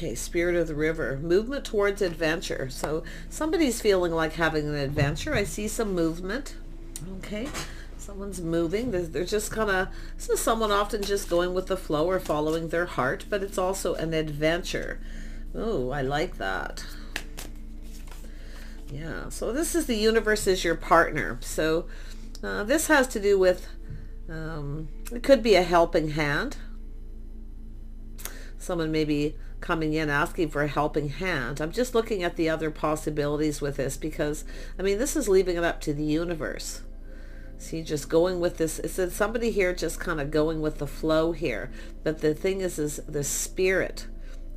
Okay, Spirit of the River, movement towards adventure. So somebody's feeling like having an adventure. I see some movement. Okay, someone's moving. They're just kind of, this is someone often just going with the flow or following their heart, but it's also an adventure. Oh, I like that. Yeah, so this is the universe is your partner. So this has to do with, it could be a helping hand. Someone may be coming in asking for a helping hand. I'm just looking at the other possibilities with this because, I mean, this is leaving it up to the universe. See, just going with this. It's somebody here just kind of going with the flow here. But the thing is the spirit,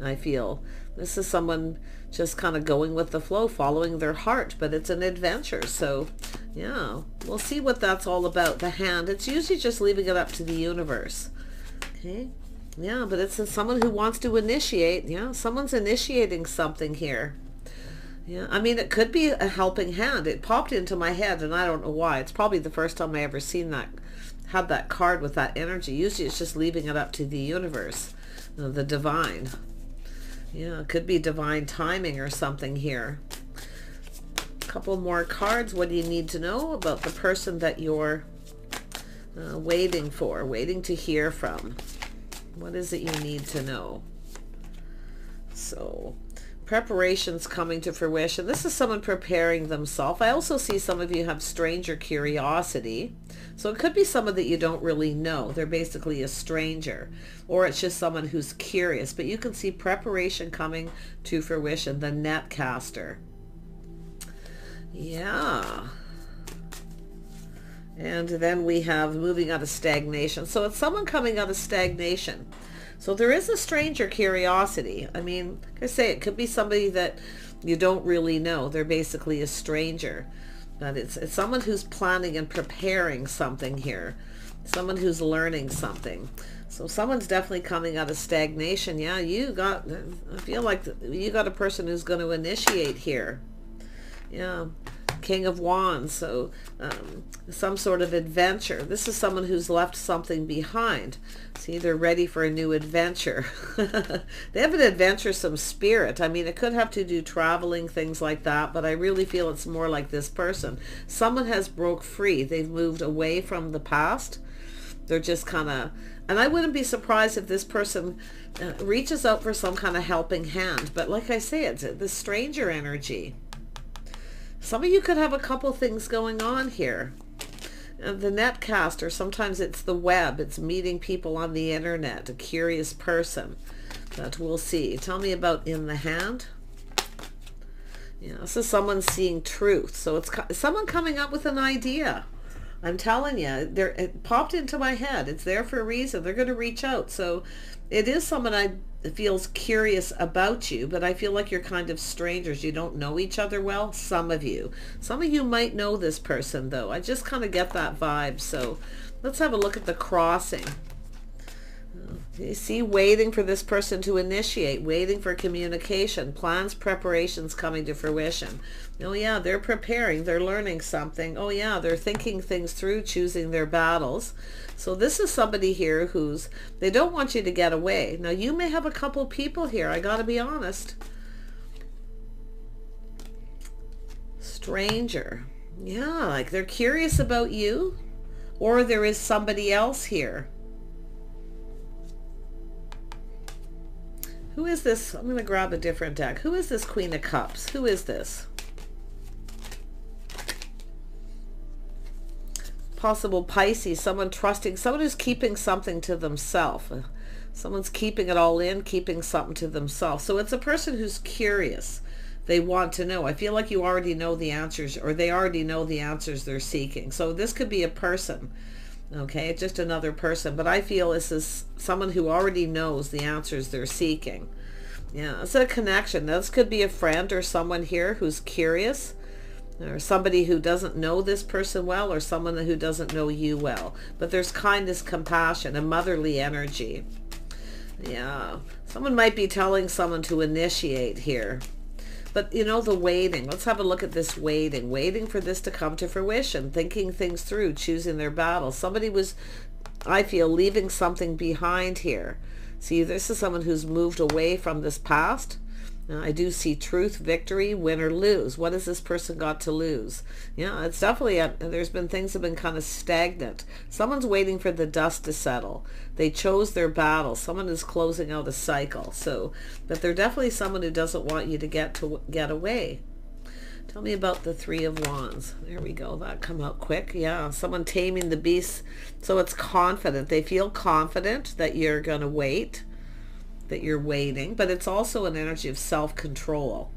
I feel. This is someone just kind of going with the flow, following their heart, but it's an adventure. So, yeah, we'll see what that's all about. The hand, it's usually just leaving it up to the universe. Okay. Yeah, but it's someone who wants to initiate. Yeah, someone's initiating something here. Yeah, I mean, it could be a helping hand. It popped into my head, and I don't know why. It's probably the first time I ever seen that, had that card with that energy. Usually it's just leaving it up to the universe, the divine. Yeah, it could be divine timing or something here. A couple more cards. What do you need to know about the person that you're waiting for, waiting to hear from? What is it you need to know? So, preparations coming to fruition. This is someone preparing themselves. I also see some of you have stranger curiosity. So it could be someone that you don't really know. They're basically a stranger. Or it's just someone who's curious. But you can see preparation coming to fruition. The netcaster. Yeah. And then we have moving out of stagnation. So it's someone coming out of stagnation. So there is a stranger curiosity. I mean, like I say, it could be somebody that you don't really know. They're basically a stranger. But it's someone who's planning and preparing something here. Someone who's learning something. So someone's definitely coming out of stagnation. Yeah, I feel like you got a person who's going to initiate here. Yeah. King of Wands, so some sort of adventure. This is someone who's left something behind. See, they're ready for a new adventure. They have an adventuresome spirit. I mean, it could have to do traveling, things like that, but I really feel it's more like this person. Someone has broke free. They've moved away from the past. They're just kind of, and I wouldn't be surprised if this person reaches out for some kind of helping hand. But like I say, it's the stranger energy. Some of you could have a couple things going on here. The netcaster, sometimes it's the web. It's meeting people on the internet, a curious person. But we'll see. Tell me about in the hand. Yeah, this is someone seeing truth. So it's someone coming up with an idea. I'm telling you, it popped into my head. It's there for a reason. They're going to reach out. So it is someone feels curious about you, but I feel like you're kind of strangers. You don't know each other well. Some of you might know this person, though. I just kind of get that vibe. So let's have a look at the crossing. You see, waiting for this person to initiate, waiting for communication, plans, preparations coming to fruition. Oh yeah, they're preparing, they're learning something. Oh yeah, they're thinking things through, choosing their battles. So this is somebody here they don't want you to get away. Now you may have a couple people here, I gotta be honest. Stranger. Yeah, like they're curious about you, or there is somebody else here. Who is this? I'm going to grab a different deck. Who is this Queen of Cups? Who is this? Possible Pisces, someone trusting, someone who's keeping something to themselves. Someone's keeping it all in, keeping something to themselves. So it's a person who's curious. They want to know. I feel like you already know the answers, or they already know the answers they're seeking. So this could be a person. Okay, just another person, but I feel this is someone who already knows the answers they're seeking. Yeah, it's a connection. This could be a friend or someone here who's curious, or somebody who doesn't know this person well, or someone who doesn't know you well. But there's kindness, compassion, a motherly energy. Yeah, someone might be telling someone to initiate here. But you know, the waiting, let's have a look at this waiting for this to come to fruition, thinking things through, choosing their battle. Somebody was, I feel, leaving something behind here. See, this is someone who's moved away from this past. I do see truth, victory, win or lose. What has this person got to lose? Yeah, it's definitely, there's been things have been kind of stagnant. Someone's waiting for the dust to settle. They chose their battle. Someone is closing out a cycle. So, but they're definitely someone who doesn't want you to get away. Tell me about the Three of Wands. There we go. That come out quick. Yeah, someone taming the beast. So it's confident. They feel confident that you're going to wait, that you're waiting, but it's also an energy of self-control.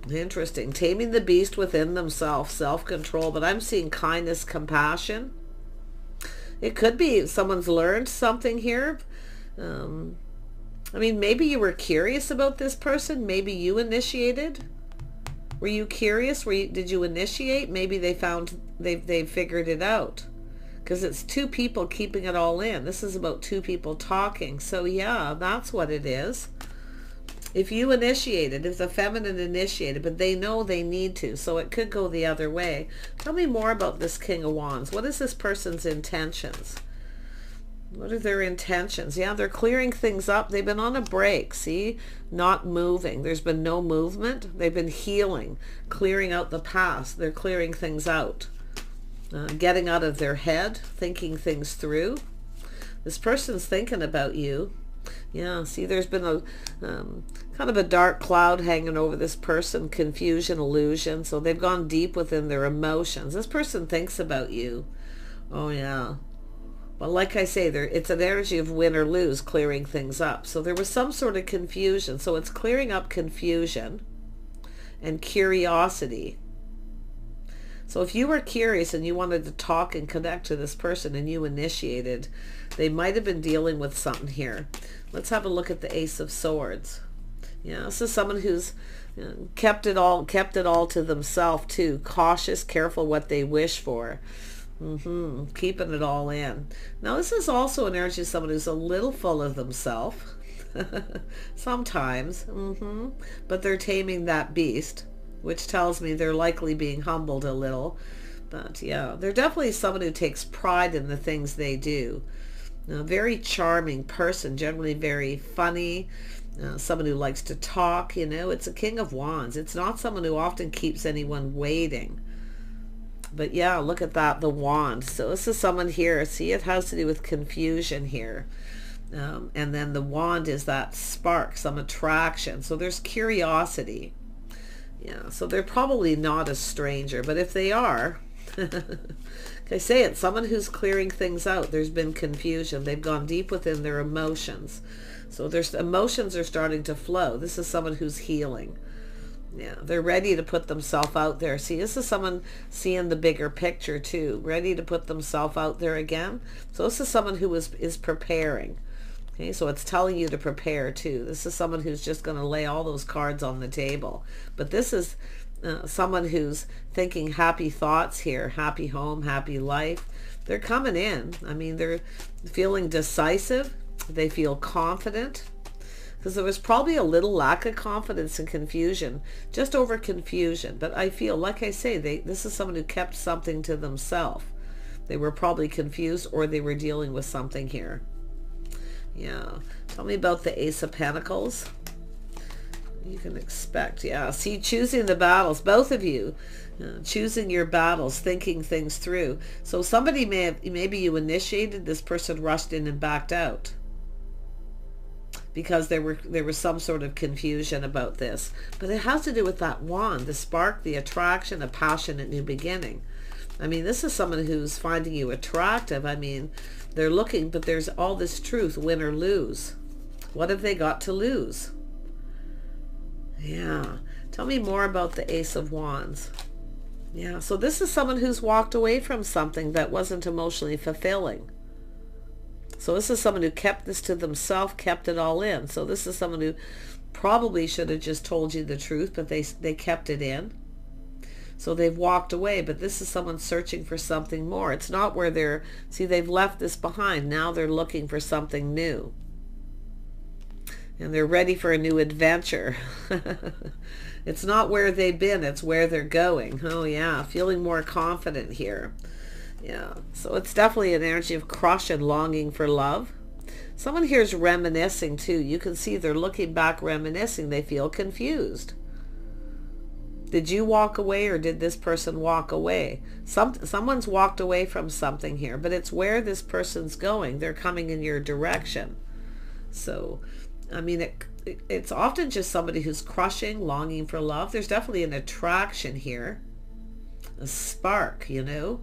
Interesting. Taming the beast within themselves, self-control, but I'm seeing kindness, compassion. It could be someone's learned something here. I mean, maybe you were curious about this person. Maybe you initiated. Were you curious? Did you initiate? Maybe they figured it out. Because it's two people keeping it all in. This is about two people talking. So yeah, that's what it is. If you initiated, if the feminine initiated, but they know they need to, so it could go the other way. Tell me more about this King of Wands. What is this person's intentions? What are their intentions? Yeah, they're clearing things up. They've been on a break, see? Not moving. There's been no movement. They've been healing, clearing out the past. They're clearing things out. Getting out of their head, thinking things through. This person's thinking about you. Yeah, see, there's been a kind of a dark cloud hanging over this person, confusion, illusion. So they've gone deep within their emotions. This person thinks about you. Oh, yeah. Well, like I say, it's an energy of win or lose, clearing things up. So there was some sort of confusion. So it's clearing up confusion and curiosity. So if you were curious and you wanted to talk and connect to this person and you initiated, they might have been dealing with something here. Let's have a look at the Ace of Swords. Yeah, this is someone who's kept it all to themselves too. Cautious, careful what they wish for. Keeping it all in. Now this is also an energy of someone who's a little full of themselves. Sometimes. But they're taming that beast, which tells me they're likely being humbled a little. But yeah, they're definitely someone who takes pride in the things they do. A very charming person, generally very funny, someone who likes to talk, it's a King of Wands. It's not someone who often keeps anyone waiting. But yeah, look at that, the wand. So this is someone here, see, it has to do with confusion here. And then the wand is that spark, some attraction. So there's curiosity. Yeah, so they're probably not a stranger, but if they are, I say it, someone who's clearing things out. There's been confusion. They've gone deep within their emotions. So there's emotions are starting to flow. This is someone who's healing. Yeah, they're ready to put themselves out there. See, this is someone seeing the bigger picture too, ready to put themselves out there again. So this is someone who is preparing. Okay, so it's telling you to prepare too. This is someone who's just going to lay all those cards on the table. But this is someone who's thinking happy thoughts here, happy home, happy life. They're coming in. I mean, they're feeling decisive. They feel confident. Because there was probably a little lack of confidence and confusion, just over confusion. But I feel, like I say, this is someone who kept something to themselves. They were probably confused or they were dealing with something here. Yeah. Tell me about the Ace of Pentacles. You can expect, yeah. See, choosing the battles, both of you, choosing your battles, thinking things through. So somebody maybe you initiated, this person rushed in and backed out. Because there was some sort of confusion about this. But it has to do with that wand, the spark, the attraction, a passionate new beginning. I mean, this is someone who's finding you attractive. I mean, they're looking, but there's all this truth, win or lose. What have they got to lose? Yeah. Tell me more about the Ace of Wands. Yeah, so this is someone who's walked away from something that wasn't emotionally fulfilling. So this is someone who kept this to themselves, kept it all in. So this is someone who probably should have just told you the truth, but they kept it in. So they've walked away, but this is someone searching for something more. It's not where they've left this behind. Now they're looking for something new. And they're ready for a new adventure. It's not where they've been, it's where they're going. Oh yeah, feeling more confident here. Yeah, so it's definitely an energy of crush and longing for love. Someone here is reminiscing too. You can see they're looking back, reminiscing. They feel confused. Did you walk away, or did this person walk away? Someone's walked away from something here, but it's where this person's going. They're coming in your direction. So, I mean, it's often just somebody who's crushing, longing for love. There's definitely an attraction here. A spark, you know.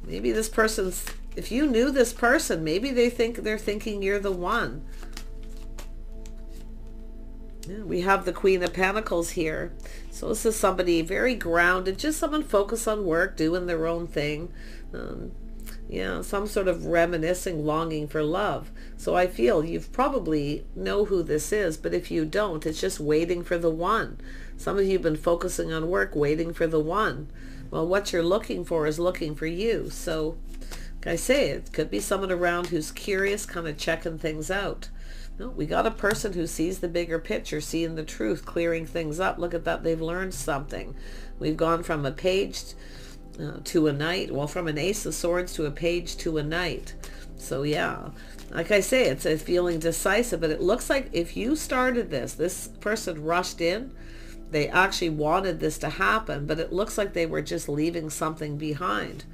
Maybe this person's, if you knew this person, maybe they're thinking you're the one. Yeah, we have the Queen of Pentacles here. So this is somebody very grounded, just someone focused on work, doing their own thing. Yeah, some sort of reminiscing, longing for love. So I feel you've probably know who this is, but if you don't, it's just waiting for the one. Some of you have been focusing on work, waiting for the one. Well, what you're looking for is looking for you. So, like I say, it could be someone around who's curious, kind of checking things out. No, we got a person who sees the bigger picture, seeing the truth, clearing things up. Look at that, they've learned something. We've gone from a page to a knight. Well, from an ace of swords to a page to a knight. So yeah, like I say, it's a feeling decisive, but it looks like if you started this person rushed in. They actually wanted this to happen, but it looks like they were just leaving something behind.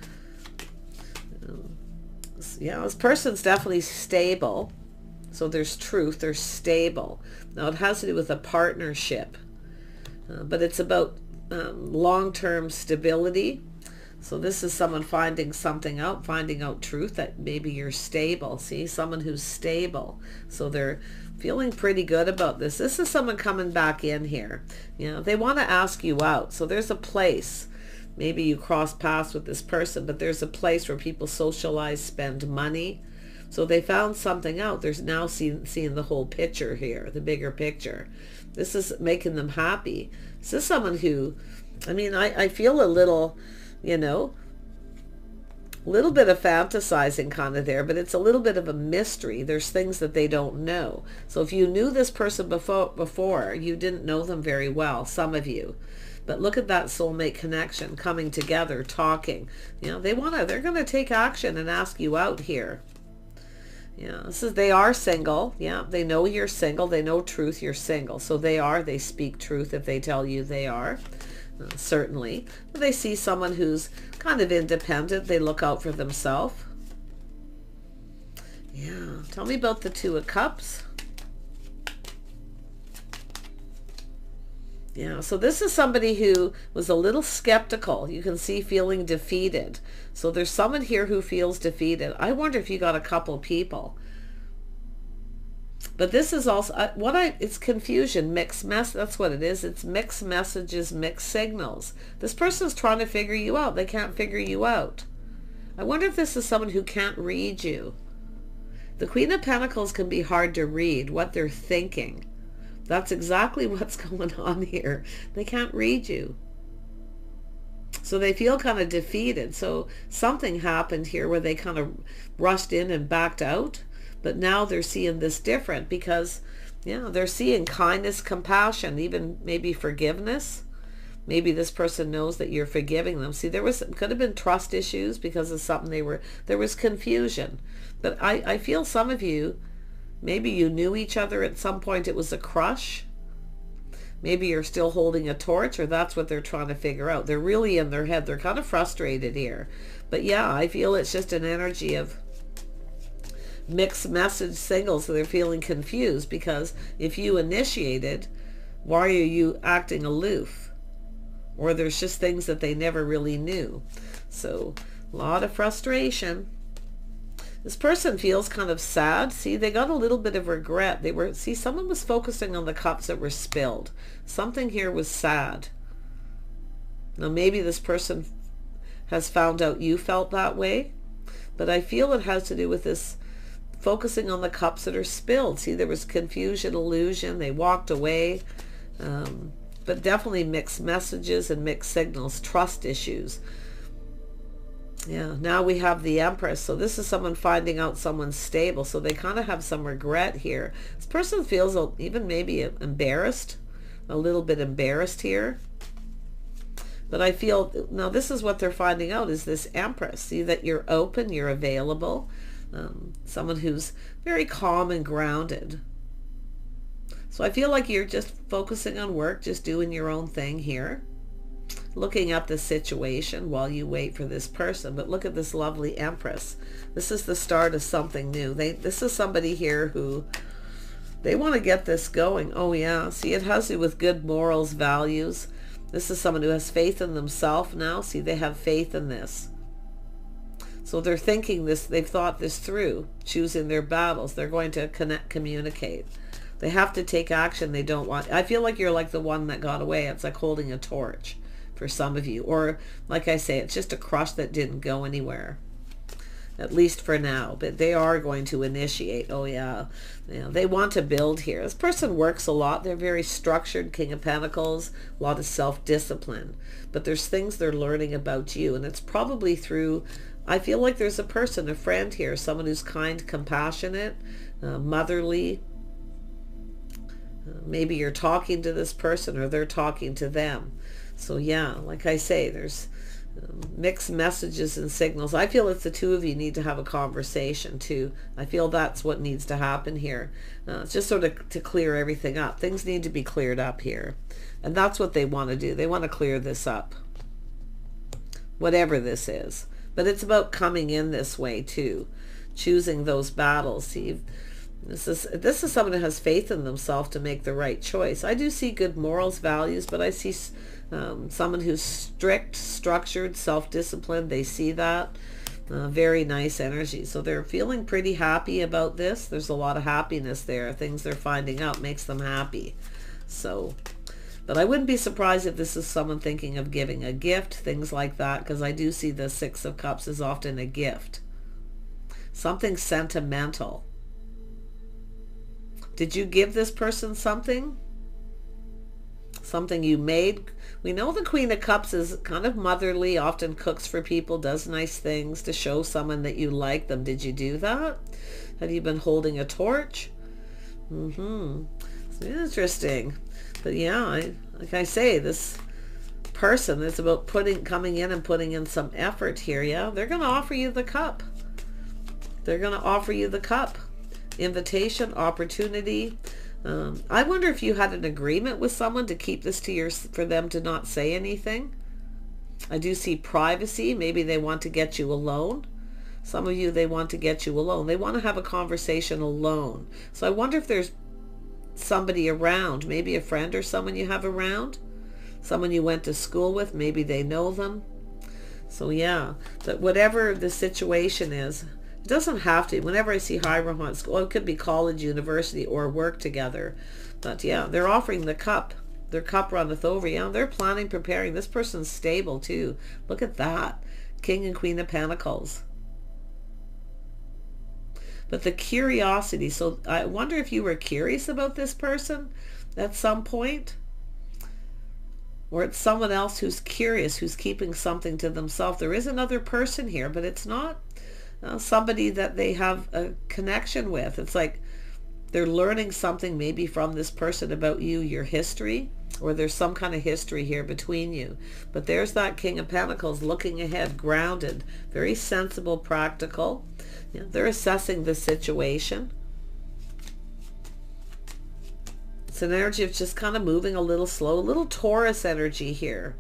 Yeah, this person's definitely stable. So there's truth, they're stable. Now it has to do with a partnership, but it's about long-term stability. So this is someone finding something out, finding out truth, that maybe you're stable. See, someone who's stable. So they're feeling pretty good about this. This is someone coming back in here. You know, they want to ask you out. So there's a place. Maybe you cross paths with this person, but there's a place where people socialize, spend money. So they found something out. There's now seeing the whole picture here, the bigger picture. This is making them happy. This is someone who, I mean, I feel a little, you know, little bit of fantasizing kind of there, but it's a little bit of a mystery. There's things that they don't know. So if you knew this person before, you didn't know them very well, some of you. But look at that soulmate connection, coming together, talking. You know, they're going to take action and ask you out here. Yeah, they are single. Yeah, they know you're single. They know truth, you're single. So they speak truth if they tell you they are. Certainly. They see someone who's kind of independent. They look out for themselves. Yeah. Tell me about the Two of Cups. Yeah, so this is somebody who was a little skeptical. You can see feeling defeated. So there's someone here who feels defeated. I wonder if you got a couple people. But this is also, it's confusion, mixed mess. That's what it is. It's mixed messages, mixed signals. This person's trying to figure you out. They can't figure you out. I wonder if this is someone who can't read you. The Queen of Pentacles can be hard to read, what they're thinking. That's exactly what's going on here. They can't read you. So they feel kind of defeated. So something happened here where they kind of rushed in and backed out. But now they're seeing this different because, yeah, they're seeing kindness, compassion, even maybe forgiveness. Maybe this person knows that you're forgiving them. See, could have been trust issues because of something there was confusion. But I feel some of you, maybe you knew each other at some point. It was a crush. Maybe you're still holding a torch, or that's what they're trying to figure out. They're really in their head. They're kind of frustrated here. But yeah, I feel it's just an energy of mixed message signals. So they're feeling confused because if you initiated, why are you acting aloof? Or there's just things that they never really knew. So a lot of frustration. This person feels kind of sad. See, they got a little bit of regret. Someone was focusing on the cups that were spilled. Something here was sad. Now maybe this person has found out you felt that way, but I feel it has to do with this focusing on the cups that are spilled. See, there was confusion, illusion. They walked away. But definitely mixed messages and mixed signals, trust issues. Yeah, now we have the Empress. So this is someone finding out someone's stable. So they kind of have some regret here. This person feels even maybe embarrassed, a little bit embarrassed here. But I feel, now this is what they're finding out, is this Empress. See that you're open, you're available. Someone who's very calm and grounded. So I feel like you're just focusing on work, just doing your own thing here. Looking at the situation while you wait for this person. But look at this lovely Empress. This is the start of something new. This is somebody here who, they want to get this going. Oh yeah, see, it has to do with good morals, values. This is someone who has faith in themselves now. See, they have faith in this. So they're thinking this, they've thought this through, choosing their battles. They're going to communicate. They have to take action. They don't want, I feel like you're like the one that got away. It's like holding a torch for some of you. Or like I say, it's just a crush that didn't go anywhere. At least for now. But they are going to initiate. Oh yeah. They want to build here. This person works a lot. They're very structured. King of Pentacles. A lot of self-discipline. But there's things they're learning about you. And it's probably through, I feel like there's a person, a friend here. Someone who's kind, compassionate, motherly. Maybe you're talking to this person or they're talking to them. So yeah, like I say, there's mixed messages and signals. I feel it's the two of you need to have a conversation too. I feel that's what needs to happen here. Just sort of to clear everything up. Things need to be cleared up here. And that's what they want to do. They want to clear this up. Whatever this is. But it's about coming in this way too. Choosing those battles. See, this is someone who has faith in themselves to make the right choice. I do see good morals, values, but I see someone who's strict, structured, self-disciplined. They see that. Very nice energy. So they're feeling pretty happy about this. There's a lot of happiness there. Things they're finding out makes them happy. So, but I wouldn't be surprised if this is someone thinking of giving a gift, things like that, because I do see the Six of Cups is often a gift. Something sentimental. Did you give this person something? Something you made? We know the Queen of Cups is kind of motherly, often cooks for people, does nice things to show someone that you like them. Did you do that? Have you been holding a torch? It's interesting. But yeah, like I say, this person is about coming in and putting in some effort here. Yeah, they're going to offer you the cup. They're going to offer you the cup. Invitation, opportunity. I wonder if you had an agreement with someone to keep this to for them to not say anything. I do see privacy. Maybe they want to get you alone. Some of you, they want to get you alone. They want to have a conversation alone. So I wonder if there's somebody around, maybe a friend or someone you have around, someone you went to school with, maybe they know them. So yeah, but whatever the situation is, it doesn't have to. Whenever I see high school, it could be college, university, or work together. But yeah, they're offering the cup. Their cup runneth over. Yeah, they're planning, preparing. This person's stable too. Look at that. King and Queen of Pentacles. But the curiosity. So I wonder if you were curious about this person at some point. Or it's someone else who's curious, who's keeping something to themselves. There is another person here, but it's not somebody that they have a connection with. It's like they're learning something maybe from this person about you, your history, or there's some kind of history here between you. But there's that King of Pentacles looking ahead, grounded, very sensible, practical. Yeah, they're assessing the situation. It's an energy of just kind of moving a little slow, a little Taurus energy here.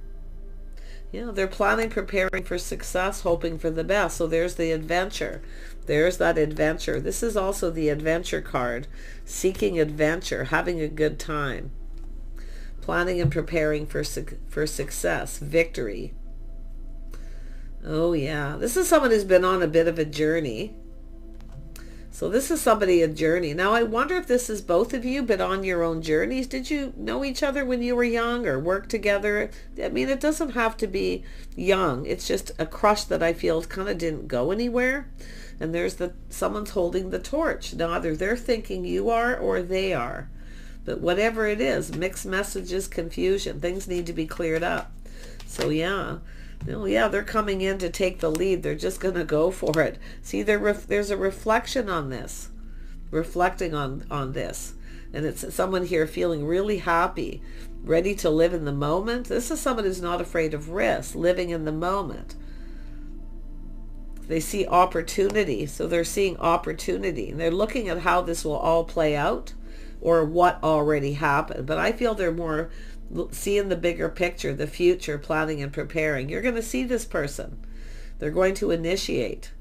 Yeah, they're planning, preparing for success, hoping for the best. So there's the adventure. There's that adventure. This is also the adventure card. Seeking adventure, having a good time. Planning and preparing for success, victory. Oh yeah, this is someone who's been on a bit of a journey. So this is somebody, a journey. Now I wonder if this is both of you, but on your own journeys. Did you know each other when you were young or work together? I mean, it doesn't have to be young. It's just a crush that I feel kind of didn't go anywhere. And there's someone's holding the torch. Now either they're thinking you are or they are. But whatever it is, mixed messages, confusion, things need to be cleared up. So yeah. Oh yeah, they're coming in to take the lead. They're just going to go for it. See, there's a reflection on this. Reflecting on this. And it's someone here feeling really happy, ready to live in the moment. This is someone who's not afraid of risk, living in the moment. They see opportunity, so they're seeing opportunity. And they're looking at how this will all play out or what already happened. But I feel they're more seeing the bigger picture, the future, planning and preparing. You're going to see this person. They're going to initiate.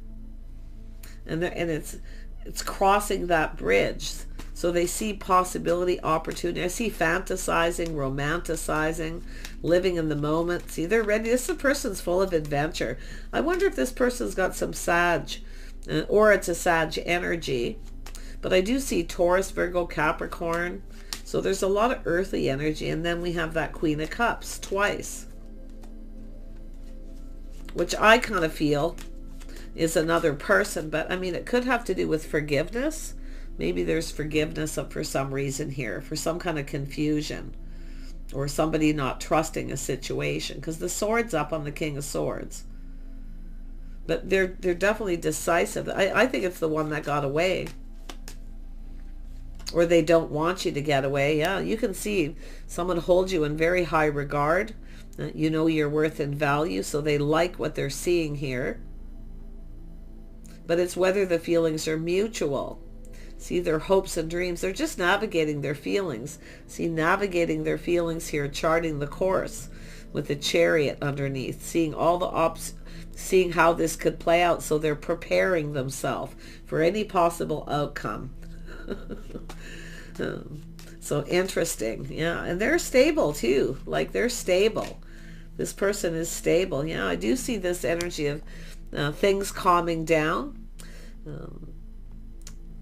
And it's crossing that bridge. So they see possibility, opportunity. I see fantasizing, romanticizing, living in the moment. See, they're ready. This person's full of adventure. I wonder if this person's got some Sag, or it's a Sag energy. But I do see Taurus, Virgo, Capricorn. So there's a lot of earthly energy. And then we have that Queen of Cups twice, which I kind of feel is another person. But I mean, it could have to do with forgiveness. Maybe there's forgiveness for some reason here, for some kind of confusion, or somebody not trusting a situation, because the sword's up on the King of Swords. But they're definitely decisive. I think it's the one that got away, or they don't want you to get away. Yeah, you can see someone holds you in very high regard. You know your worth and value, so they like what they're seeing here. But it's whether the feelings are mutual. See, their hopes and dreams, they're just navigating their feelings. See, navigating their feelings here, charting the course with the Chariot underneath, seeing all the seeing how this could play out. So they're preparing themselves for any possible outcome. So interesting. Yeah, and they're stable too. Like, they're stable. This person is stable. Yeah, I do see this energy of things calming down.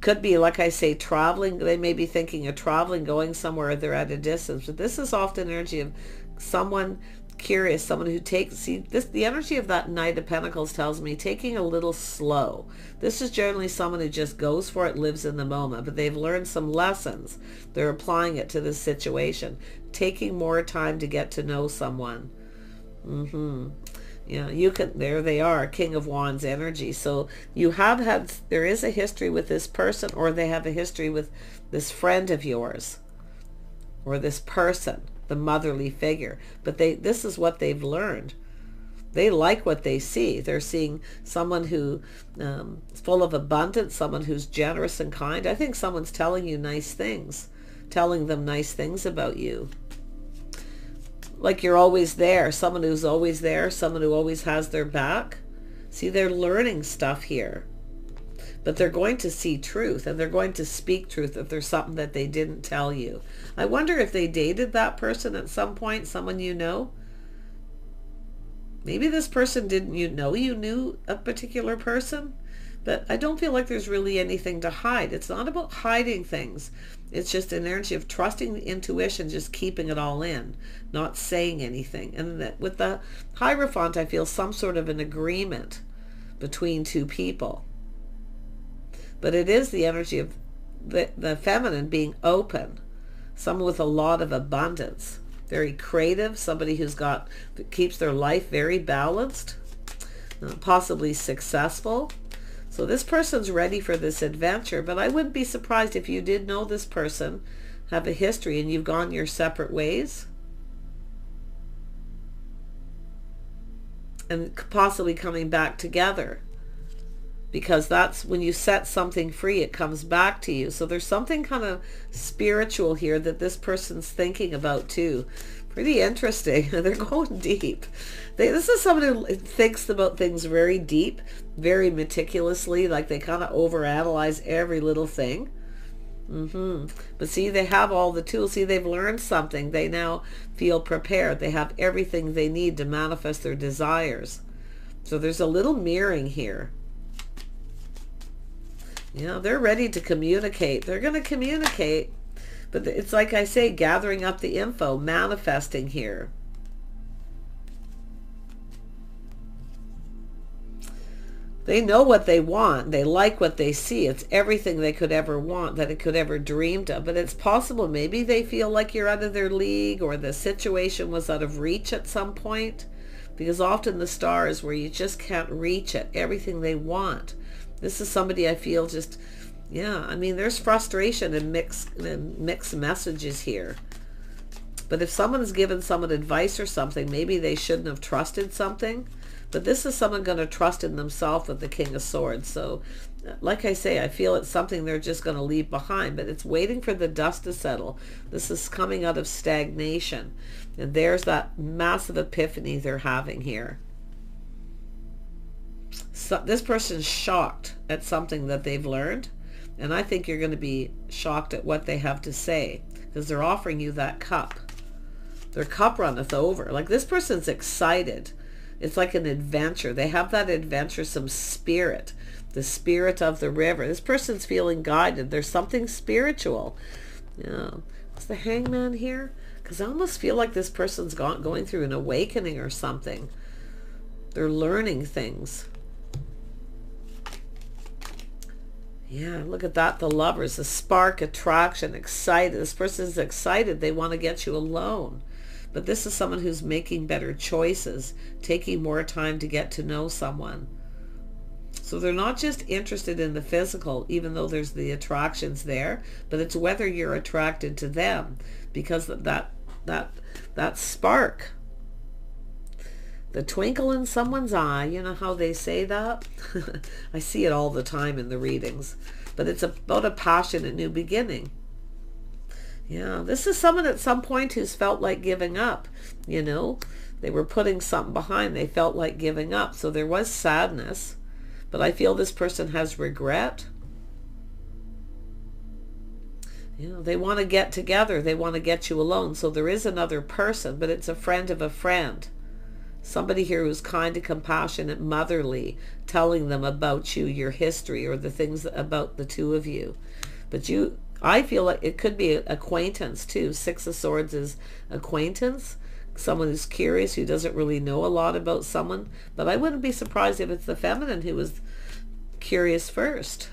Could be, like I say, traveling. They may be thinking of traveling, going somewhere. They're at a distance. But this is often energy of someone curious, someone who takes, see, this, the energy of that Knight of Pentacles tells me taking a little slow. This is generally someone who just goes for it, lives in the moment, but they've learned some lessons. They're applying it to this situation, taking more time to get to know someone. Yeah, you can, there they are, King of Wands energy. So you have had, there is a history with this person, or they have a history with this friend of yours, or this person, the motherly figure. But this is what they've learned. They like what they see. They're seeing someone who is full of abundance, someone who's generous and kind. I think someone's telling you nice things, telling them nice things about you. Like you're always there, someone who's always there, someone who always has their back. See, they're learning stuff here. But they're going to see truth, and they're going to speak truth if there's something that they didn't tell you. I wonder if they dated that person at some point, someone you know. Maybe this person didn't you knew a particular person, but I don't feel like there's really anything to hide. It's not about hiding things. It's just an energy of trusting the intuition, just keeping it all in, not saying anything. And that with the Hierophant, I feel some sort of an agreement between two people. But it is the energy of the feminine being open, someone with a lot of abundance, very creative, somebody that keeps their life very balanced, possibly successful. So this person's ready for this adventure, but I wouldn't be surprised if you did know this person, have a history, and you've gone your separate ways. And possibly coming back together. Because that's when you set something free, it comes back to you. So there's something kind of spiritual here that this person's thinking about too. Pretty interesting. They're going deep. This is someone who thinks about things very deep, very meticulously, like they kind of overanalyze every little thing. But see, they have all the tools. See, they've learned something. They now feel prepared. They have everything they need to manifest their desires. So there's a little mirroring here. Yeah, they're ready to communicate. They're going to communicate. But it's like I say, gathering up the info, manifesting here. They know what they want. They like what they see. It's everything they could ever want, that it could ever dreamed of. But it's possible maybe they feel like you're out of their league, or the situation was out of reach at some point. Because often the star is where you just can't reach it, everything they want. This is somebody I feel just Yeah, I mean, there's frustration and mixed messages here. But if someone's given someone advice or something, maybe they shouldn't have trusted something. But this is someone going to trust in themselves with the King of Swords. So, like I say, I feel it's something they're just going to leave behind. But it's waiting for the dust to settle. This is coming out of stagnation. And there's that massive epiphany they're having here. So this person's shocked at something that they've learned. And I think you're going to be shocked at what they have to say. Because they're offering you that cup. Their cup runneth over. Like, this person's excited. It's like an adventure. They have that adventuresome spirit. The spirit of the river. This person's feeling guided. There's something spiritual. Yeah. Is the Hangman here? Because I almost feel like this person's going through an awakening or something. They're learning things. Yeah, look at that. The Lovers. The spark, attraction, excited. This person's excited. They want to get you alone. But this is someone who's making better choices, taking more time to get to know someone. So they're not just interested in the physical, even though there's the attractions there, but it's whether you're attracted to them, because of that spark. The twinkle in someone's eye, you know how they say that? I see it all the time in the readings. But it's about a passionate new beginning. Yeah, this is someone at some point who's felt like giving up, you know. They were putting something behind. They felt like giving up. So there was sadness. But I feel this person has regret. You know, they want to get together. They want to get you alone. So there is another person, but it's a friend of a friend. Somebody here who's kind and compassionate, motherly, telling them about you, your history, or the things about the two of you. But I feel like it could be acquaintance too. Six of Swords is acquaintance. Someone who's curious, who doesn't really know a lot about someone. But I wouldn't be surprised if it's the feminine who was curious first.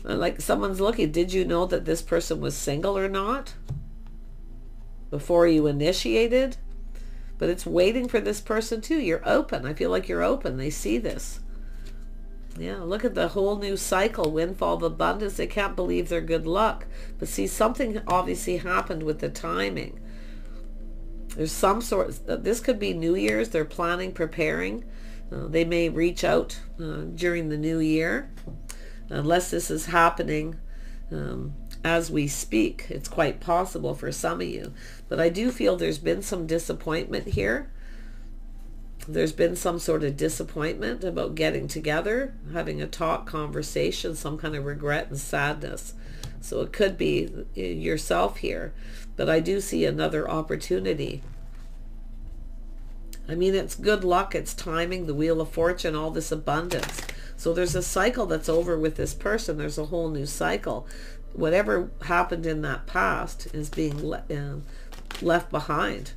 Like someone's looking, did you know that this person was single or not? Before you initiated? But it's waiting for this person too. You're open. I feel like you're open. They see this. Yeah, look at the whole new cycle, windfall of abundance. They can't believe their good luck. But see, something obviously happened with the timing. There's some sort, this could be New Year's. They're planning, preparing. They may reach out during the new year. Unless this is happening as we speak. It's quite possible for some of you. But I do feel there's been some disappointment here. There's been some sort of disappointment about getting together, having a talk, conversation, some kind of regret and sadness. So it could be yourself here. But I do see another opportunity. I mean, it's good luck, it's timing, the Wheel of Fortune, all this abundance. So there's a cycle that's over with this person. There's a whole new cycle. Whatever happened in that past is being left behind.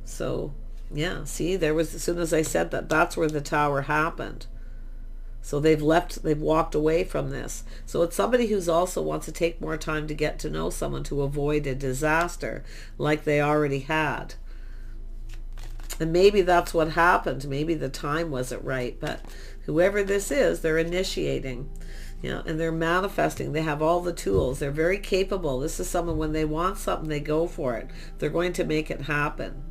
So yeah, see, there was, as soon as I said that, that's where the Tower happened. So they've walked away from this. So it's somebody who's also wants to take more time to get to know someone, to avoid a disaster like they already had. And maybe that's what happened. Maybe the time wasn't right. But whoever this is, they're initiating. You know, and they're manifesting. They have all the tools. They're very capable. This is someone, when they want something, they go for it. They're going to make it happen.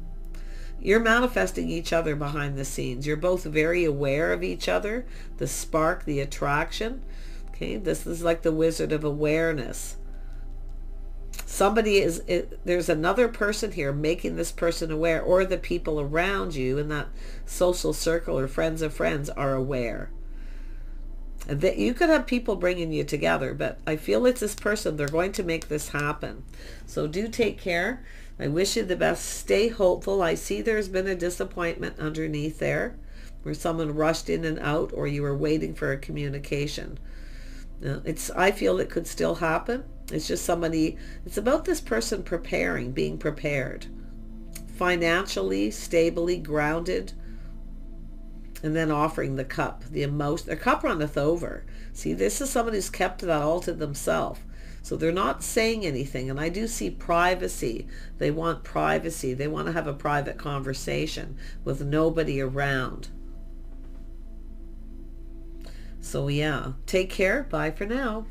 You're manifesting each other behind the scenes. You're both very aware of each other. The spark, the attraction. Okay, this is like the Wizard of Awareness. There's another person here making this person aware, or the people around you in that social circle or friends of friends are aware. And that you could have people bringing you together, but I feel it's this person. They're going to make this happen. So do take care. I wish you the best. Stay hopeful. I see there's been a disappointment underneath there, where someone rushed in and out, or you were waiting for a communication. I feel it could still happen. It's just somebody, it's about this person preparing, being prepared. Financially, stably, grounded, and then offering the cup, the emotion. The cup runneth over. See, this is someone who's kept that all to themselves. So they're not saying anything. And I do see privacy. They want privacy. They want to have a private conversation with nobody around. So yeah, take care. Bye for now.